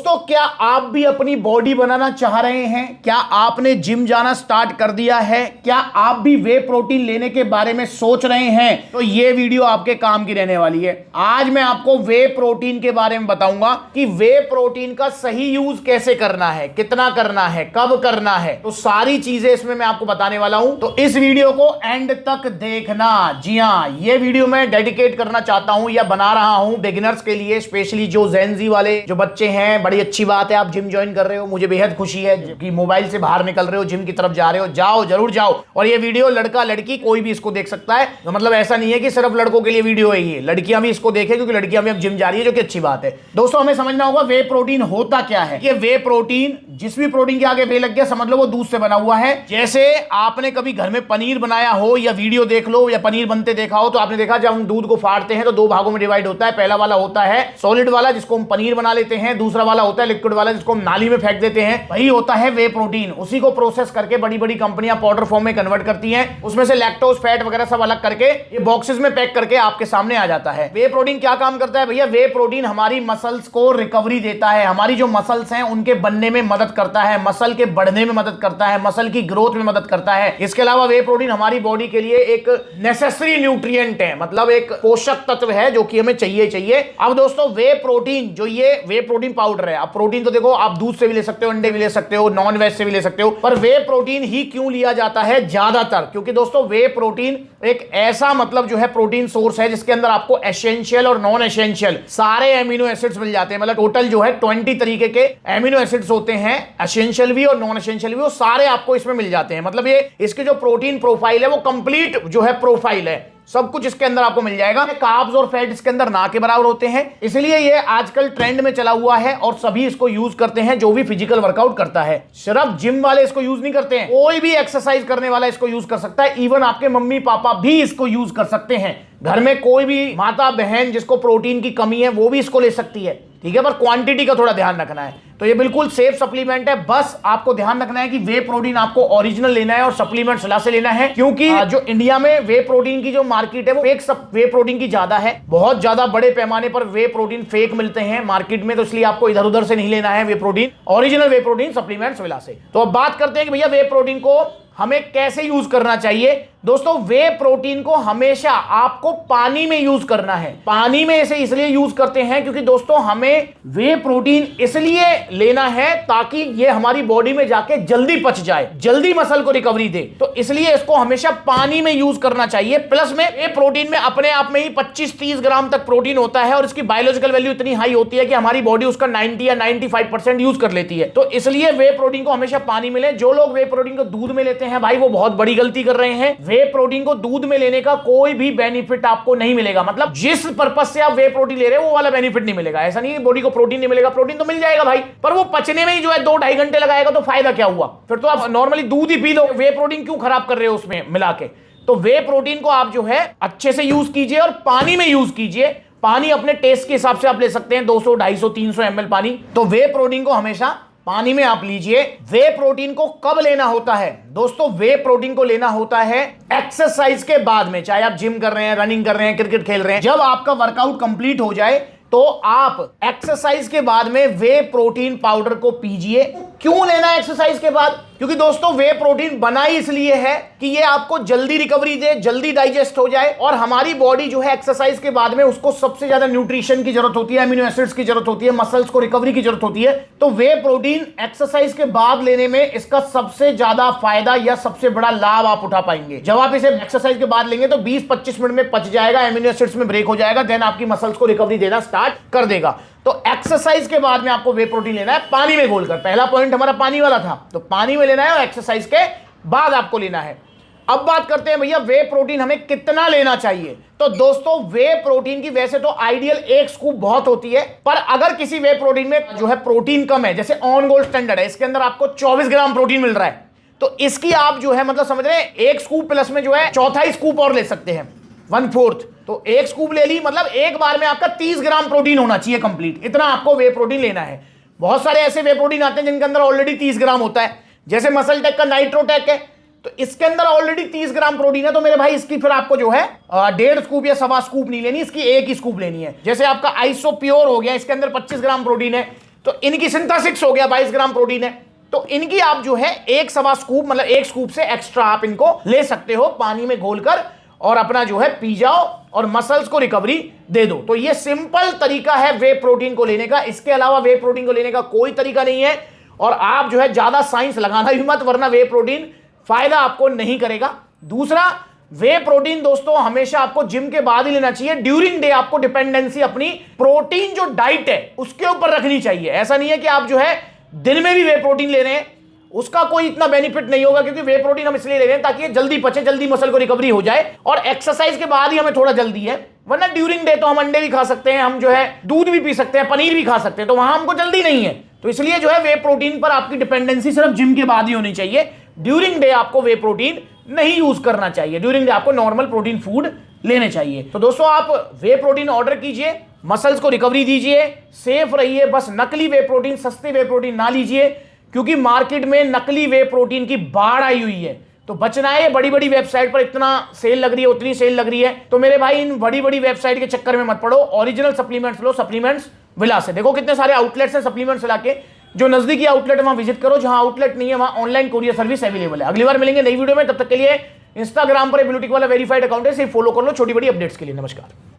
दोस्तों, क्या आप भी अपनी बॉडी बनाना चाह रहे हैं? क्या आपने जिम जाना स्टार्ट कर दिया है? क्या आप भी वे प्रोटीन लेने के बारे में सोच रहे हैं? तो ये वीडियो आपके काम की रहने वाली है। आज मैं आपको वे प्रोटीन के बारे में बताऊंगा कि वे प्रोटीन का सही यूज कैसे करना है, कितना करना है, कब करना है, तो सारी चीजें इसमें मैं आपको बताने वाला हूं। तो इस वीडियो को एंड तक देखना। जी हां, ये वीडियो मैं डेडिकेट करना चाहता हूं या बना रहा हूं बिगिनर्स के लिए, स्पेशली जो जेनजी वाले जो बच्चे हैं। बड़ी अच्छी बात है, आप जिम ज्वाइन कर रहे हो, मुझे बेहद खुशी है कि मोबाइल से बाहर निकल रहे हो, जिम की तरफ जा रहे हो। जाओ, जरूर जाओ। और ये वीडियो लड़का लड़की कोई भी इसको देख सकता है, तो मतलब ऐसा नहीं है कि सिर्फ लड़कों के लिए वीडियो है ये, लड़कियां भी इसको देखें, क्योंकि लड़कियां भी अब जिम जा रही है, जो कि अच्छी बात है। दोस्तों, हमें समझना होगा वे प्रोटीन होता क्या है। ये वे प्रोटीन, जिस भी प्रोटीन के आगे वे लग गया, समझ लो वो दूध से बना हुआ है। जैसे आपने कभी घर में पनीर बनाया हो या वीडियो देख लो या पनीर बनते देखा हो, तो आपने देखा जब हम दूध को फाड़ते हैं तो दो भागों में डिवाइड होता है। पहला वाला होता है सॉलिड वाला, जिसको हम पनीर बना लेते हैं। दूसरा वाला होता है लिक्विड वाला, जिसको हम नाली में फेंक देते हैं। वही होता है वे प्रोटीन। उसी को प्रोसेस करके बड़ी बड़ी कंपनियां पाउडर फॉर्म में कन्वर्ट करती हैं, उसमें से लैक्टोज, फैट वगैरह सब अलग करके ये बॉक्सेस में पैक करके आपके सामने आ जाता है। वे प्रोटीन क्या काम करता है भैया? वे प्रोटीन हमारी मसल्स को रिकवरी देता है, हमारी जो मसल्स हैं उनके बनने में मदद करता है, मसल के बढ़ने में मदद करता है, मसल की ग्रोथ में मदद करता है। इसके अलावा वे प्रोटीन हमारी बॉडी के लिए एक नेसेसरी न्यूट्रिएंट है, मतलब एक पोषक तत्व है जो कि हमें चाहिए। अब दोस्तों, वे प्रोटीन जो ये वे प्रोटीन पाउडर है, अब प्रोटीन तो देखो आप दूध से भी ले सकते हो, अंडे भी ले सकते हो, नॉन वेज से भी ले सकते हो, पर वे प्रोटीन ही क्यों लिया जाता है ज्यादातर? क्योंकि दोस्तों, वे प्रोटीन एक ऐसा मतलब जो है प्रोटीन सोर्स है जिसके अंदर आपको एसेंशियल और नॉन एसेंशियल सारे एमिनो एसिड्स मिल जाते हैं। मतलब टोटल जो है 20 तरीके के एमिनो एसिड्स होते हैं, एसेंशियल भी और नॉन एसेंशियल भी, वो सारे आपको इसमें मिल जाते हैं। मतलब ये इसकी जो प्रोटीन प्रोफाइल है वो कंप्लीट जो है प्रोफाइल है, सब कुछ इसके अंदर आपको मिल जाएगा। कार्ब्स और फैट इसके अंदर ना के बराबर होते हैं, इसलिए ये आजकल ट्रेंड में चला हुआ है और सभी इसको यूज करते हैं जो भी फिजिकल वर्कआउट करता है। सिर्फ जिम वाले इसको यूज नहीं करते हैं, कोई भी एक्सरसाइज करने वाला इसको यूज कर सकता है। इवन आपके मम्मी पापा भी इसको यूज कर सकते हैं। घर में कोई भी माता बहन जिसको प्रोटीन की कमी है वो भी इसको ले सकती है, ठीक है, पर क्वांटिटी का थोड़ा ध्यान रखना है। तो ये बिल्कुल सेफ सप्लीमेंट है। बस आपको ध्यान रखना है कि वे प्रोटीन आपको ओरिजिनल लेना है और सप्लीमेंट सलाह से लेना है, क्योंकि जो इंडिया में वे प्रोटीन की जो मार्केट है वो फेक वे प्रोटीन की ज्यादा है। बहुत ज्यादा बड़े पैमाने पर वे प्रोटीन फेक मिलते हैं मार्केट में, तो इसलिए आपको इधर उधर से नहीं लेना है वे प्रोटीन, ओरिजिनल वे प्रोटीन सप्लीमेंट सलाह से। तो अब बात करते हैं कि भैया वे प्रोटीन को हमें कैसे यूज करना चाहिए। दोस्तों, वे प्रोटीन को हमेशा आपको पानी में यूज करना है। पानी में इसे इसलिए यूज करते हैं क्योंकि दोस्तों हमें वे प्रोटीन इसलिए लेना है ताकि ये हमारी बॉडी में जाके जल्दी पच जाए, जल्दी मसल को रिकवरी दे, तो इसलिए इसको हमेशा पानी में यूज करना चाहिए। प्लस में ये प्रोटीन में अपने आप में ही 25-30 ग्राम तक प्रोटीन होता है और इसकी बायोलॉजिकल वैल्यू इतनी हाई होती है कि हमारी बॉडी उसका 90 या 95% यूज कर लेती है। तो इसलिए वे प्रोटीन को हमेशा पानी में लें। जो लोग वे प्रोटीन को दूध में लेते हैं भाई, वो बहुत बड़ी गलती कर रहे हैं। वे प्रोटीन को दूध में लेने का कोई भी बेनिफिट आपको नहीं मिलेगा, मतलब जिस पर्पस से आप वे प्रोटीन ले रहे हो वो वाला बेनिफिट नहीं मिलेगा। ऐसा नहीं है बॉडी को प्रोटीन नहीं मिलेगा, प्रोटीन तो मिल जाएगा भाई, पर वो पचने में ही जो है 2-2.5 घंटे लगाएगा, तो फायदा क्या हुआ? फिर तो आप नॉर्मली दूध ही पी लो, वे प्रोटीन क्यों खराब कर रहे हो उसमें मिला के? तो वे प्रोटीन को आप जो है अच्छे से यूज कीजिए और पानी में यूज कीजिए। पानी अपने टेस्ट के हिसाब से आप ले सकते हैं, 200, 250, 300 ml पानी। तो वे प्रोटीन को हमेशा पानी में आप लीजिए। वे प्रोटीन को कब लेना होता है? दोस्तों, वे प्रोटीन को लेना होता है एक्सरसाइज के बाद में, चाहे आप जिम कर रहे हैं, रनिंग कर रहे हैं, क्रिकेट खेल रहे हैं। जब आपका वर्कआउट कंप्लीट हो जाए तो आप एक्सरसाइज के बाद में वे प्रोटीन पाउडर को पीजिए। क्यों लेना है एक्सरसाइज के बाद? क्योंकि दोस्तों वे प्रोटीन बना ही इसलिए है कि ये आपको जल्दी रिकवरी दे, जल्दी डाइजेस्ट हो जाए, और हमारी बॉडी जो है एक्सरसाइज के बाद में उसको सबसे ज्यादा न्यूट्रिशन की जरूरत होती है, अमीनो एसिड्स की जरूरत होती है, मसल्स को रिकवरी की जरूरत होती है। तो वे प्रोटीन एक्सरसाइज के बाद लेने में इसका सबसे ज्यादा फायदा या सबसे बड़ा लाभ आप उठा पाएंगे। जब आप इसे एक्सरसाइज के बाद लेंगे तो 20-25 मिनट में पच जाएगा, अमीनो एसिड्स में ब्रेक हो जाएगा, देन आपकी मसल्स को रिकवरी देना स्टार्ट कर देगा। तो एक्सरसाइज के बाद में आपको वे प्रोटीन लेना है पानी में घोलकर। पहला पॉइंट हमारा पानी वाला था, तो पानी में लेना है और एक्सरसाइज के बाद आपको लेना है। अब बात करते हैं भैया वे प्रोटीन हमें कितना लेना चाहिए। तो दोस्तों, वे प्रोटीन की वैसे तो आइडियल 1 स्कूप बहुत होती है, पर अगर किसी वे प्रोटीन में जो है प्रोटीन कम है, जैसे ऑन गोल्ड स्टैंडर्ड है, इसके अंदर आपको 24 ग्राम प्रोटीन मिल रहा है, तो इसकी आप जो है मतलब समझ रहे हैं 1 स्कूप प्लस में जो है चौथाई स्कूप और ले सकते हैं, 1/4। तो 1 स्कूप ले ली, मतलब एक बार में आपका 30 ग्राम प्रोटीन होना चाहिए कंप्लीट, इतना आपको वे प्रोटीन लेना है। बहुत सारे ऐसे वे प्रोटीन आते हैं जिनके अंदर ऑलरेडी 30 ग्राम होता है, जैसे मसल टेक का नाइट्रोटेक है, तो इसके अंदर ऑलरेडी 30 ग्राम प्रोटीन है। तो मेरे भाई इसकी फिर आपको जो है 1.5 स्कूप या 1.25 स्कूप नहीं लेनी, इसकी 1 ही स्कूप लेनी है। जैसे आपका आइसो प्योर हो गया, इसके अंदर 25 ग्राम प्रोटीन है, तो इनकी सिंथेसिस हो गया 22 ग्राम प्रोटीन है, तो इनकी आप जो है 1.25 स्कूप, मतलब 1 स्कूप से एक्स्ट्रा आप इनको ले सकते हो पानी में घोलकर, और अपना जो है पी जाओ और मसल्स को रिकवरी दे दो। तो ये सिंपल तरीका है वे प्रोटीन को लेने का। इसके अलावा वे प्रोटीन को लेने का कोई तरीका नहीं है, और आप जो है ज्यादा साइंस लगाना भी मत, वरना वे प्रोटीन फायदा आपको नहीं करेगा। दूसरा, वे प्रोटीन दोस्तों हमेशा आपको जिम के बाद ही लेना चाहिए। ड्यूरिंग डे आपको डिपेंडेंसी अपनी प्रोटीन जो डाइट है उसके ऊपर रखनी चाहिए। ऐसा नहीं है कि आप जो है दिन में भी वे प्रोटीन ले रहे हैं, उसका कोई इतना बेनिफिट नहीं होगा, क्योंकि वे प्रोटीन हम इसलिए ले रहे हैं ताकि ये जल्दी पचे, जल्दी मसल को रिकवरी हो जाए, और एक्सरसाइज के बाद ही हमें थोड़ा जल्दी है। वरना ड्यूरिंग डे तो हम अंडे भी खा सकते हैं, हम जो है दूध भी पी सकते हैं, पनीर भी खा सकते हैं, तो वहां हमको जल्दी नहीं है। तो इसलिए जो है वे प्रोटीन पर आपकी डिपेंडेंसी सिर्फ जिम के बाद ही होनी चाहिए। ड्यूरिंग डे आपको वे प्रोटीन नहीं यूज करना चाहिए। ड्यूरिंग डे आपको नॉर्मल प्रोटीन फूड लेने चाहिए। तो दोस्तों आप वे प्रोटीन ऑर्डर कीजिए, मसल्स को रिकवरी दीजिए, सेफ रहिए। बस नकली वे प्रोटीन, सस्ते वे प्रोटीन ना लीजिए, क्योंकि मार्केट में नकली वे प्रोटीन की बाढ़ आई हुई है। तो बचना है। बड़ी बड़ी वेबसाइट पर इतना सेल लग रही है, उतनी सेल लग रही है, तो मेरे भाई इन बड़ी बड़ी वेबसाइट के चक्कर में मत पड़ो। ओरिजिनल सप्लीमेंट्स लो, सप्लीमेंट्स विला से। देखो कितने सारे आउटलेट्स हैं सप्लीमेंट्स विला के, जो नजदीकी आउटलेट है वहां विजिट करो। जहां आउटलेट नहीं है वहां ऑनलाइन कोरियर सर्विस अवेलेबल है। अगली बार मिलेंगे नई वीडियो में, तब तक के लिए इंस्टाग्राम पर ब्लूटिक वाला वेरीफाइड अकाउंट है, सिर्फ फॉलो कर लो छोटी बड़ी अपडेट्स के लिए। नमस्कार।